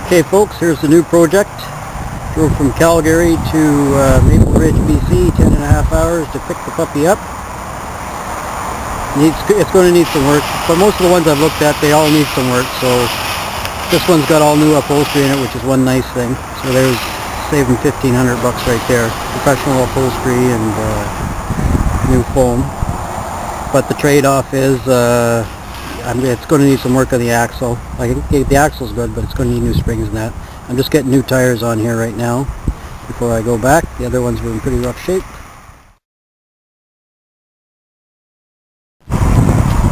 Okay folks, here's the new project. Drove from Calgary to Maple Ridge, BC, 10.5 hours to pick the puppy up. It's going to need some work, but most of the ones I've looked at, they all need some work. So this one's got all new upholstery in it, which is one nice thing. So there's saving $1,500 right there. Professional upholstery and new foam. But the trade-off is it's going to need some work on the axle. The axle's good, but it's going to need new springs and that. I'm just getting new tires on here right now before I go back. The other ones were in pretty rough shape.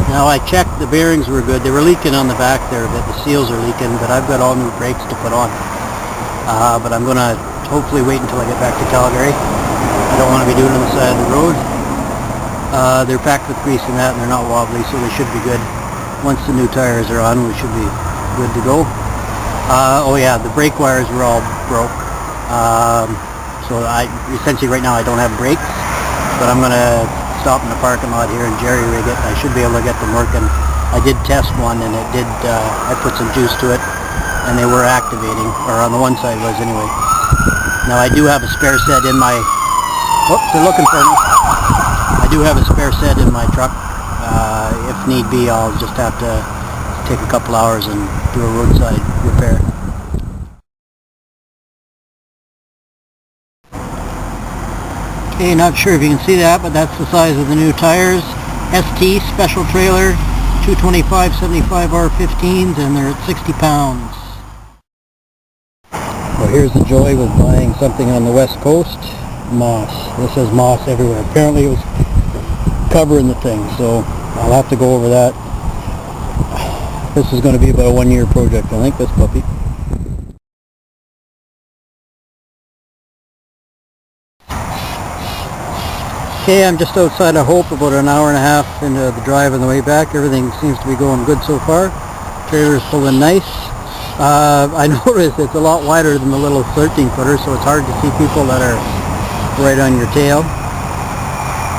Now I checked, the bearings were good. They were leaking on the back there a bit. The seals are leaking, but I've got all new brakes to put on. But I'm going to hopefully wait until I get back to Calgary. I don't want to be doing it on the side of the road. They're packed with grease and that, and they're not wobbly, so they should be good. Once the new tires are on, we should be good to go. Oh yeah, the brake wires were all broke. So essentially right now I don't have brakes, but I'm going to stop in the parking lot here and jerry-rig it. I should be able to get them working. I did test one and it did, I put some juice to it and they were activating, or on the one side was anyway. Now I do have a spare set in my, whoops, they're looking for me. I do have a spare set in my truck. If need be, I'll just have to take a couple hours and do a roadside repair. Okay, not sure if you can see that, but that's the size of the new tires. ST special trailer, 225/75 R15s, and they're at 60 pounds. Well, here's the joy with buying something on the west coast. Moss. This is moss everywhere. Apparently it was covering the thing, so I'll have to go over that. This is going to be about a 1-year project, I think, this puppy. Okay, I'm just outside of Hope, about an hour and a half into the drive on the way back. Everything seems to be going good so far. Trailer's pulling nice. I noticed it's a lot wider than the little 13-footer, so it's hard to see people that are right on your tail.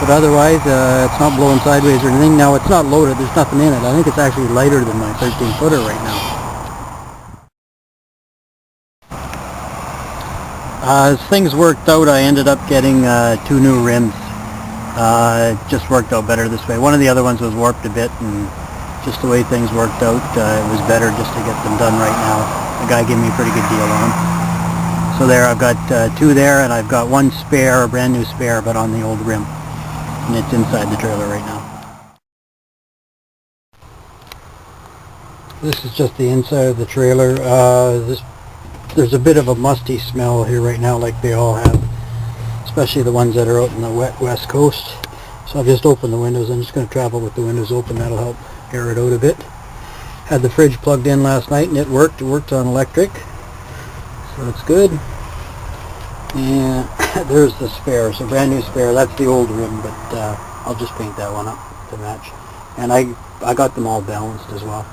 But otherwise, it's not blowing sideways or anything. Now, it's not loaded. There's nothing in it. I think it's actually lighter than my 13-footer right now. As things worked out, I ended up getting 2 new rims. It just worked out better this way. One of the other ones was warped a bit, and just the way things worked out, it was better just to get them done right now. The guy gave me a pretty good deal on them. So there, I've got 2 there, and I've got 1 spare, a brand new spare, but on the old rim. And it's inside the trailer right now. This is just the inside of the trailer. There's a bit of a musty smell here right now, like they all have, especially the ones that are out in the wet west coast. So I've just opened the windows. I'm just going to travel with the windows open. That'll help air it out a bit. Had the fridge plugged in last night and it worked. It worked on electric, so it's good. And there's the spare, so brand new spare. That's the old rim, but I'll just paint that one up to match. And I got them all balanced as well.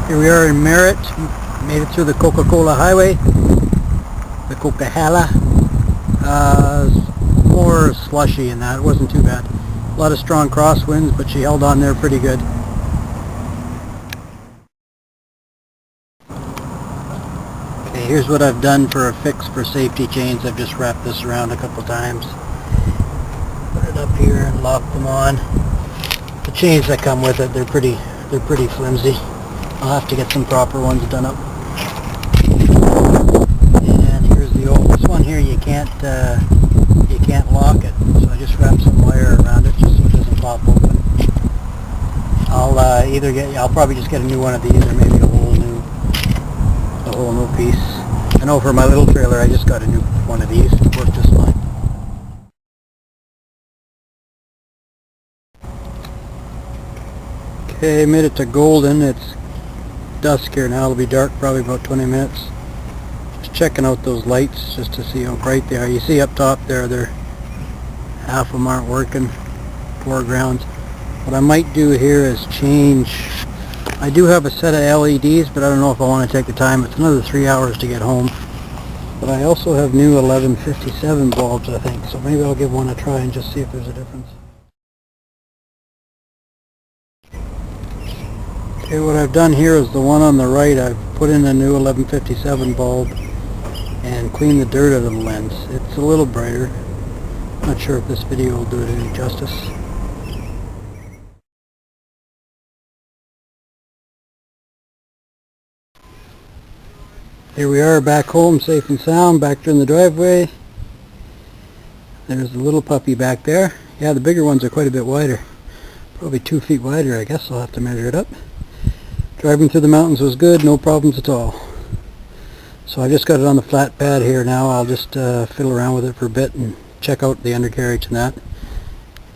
Here we are in Merritt. Made it through the Coca-Cola Highway, the Coca-Cola. More slushy in that. It wasn't too bad. A lot of strong crosswinds, but she held on there pretty good. Here's what I've done for a fix for safety chains. I've just wrapped this around a couple times. Put it up here and lock them on. The chains that come with it, they're pretty flimsy. I'll have to get some proper ones done up. And here's the old. This one here you can't lock it, so I just wrapped some wire around it just so it doesn't pop open. I'll probably just get a new one of these, or maybe a whole new piece. I know for my little trailer I just got a new one of these. It worked just fine. Okay, made it to Golden. It's dusk here now. It'll be dark probably about 20 minutes. Just checking out those lights just to see how bright they are. You see up top there, half of them aren't working, foregrounds. What I might do here is change. I do have a set of LEDs, but I don't know if I want to take the time. It's another 3 hours to get home. But I also have new 1157 bulbs, I think, so maybe I'll give one a try and just see if there's a difference. Okay, what I've done here is the one on the right, I've put in a new 1157 bulb and cleaned the dirt out of the lens. It's a little brighter. Not sure if this video will do it any justice. Here we are back home, safe and sound, back in the driveway. There's the little puppy back there. Yeah, the bigger ones are quite a bit wider. Probably 2 feet wider, I guess. I'll have to measure it up. Driving through the mountains was good, no problems at all. So I just got it on the flat pad here now. I'll just fiddle around with it for a bit and check out the undercarriage and that.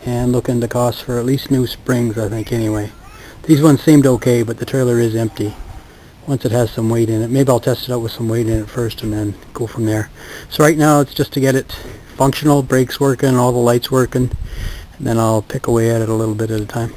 And look into costs for at least new springs, I think, anyway. These ones seemed okay, but the trailer is empty. Once it has some weight in it. Maybe I'll test it out with some weight in it first and then go from there. So right now it's just to get it functional, brakes working, all the lights working, and then I'll pick away at it a little bit at a time.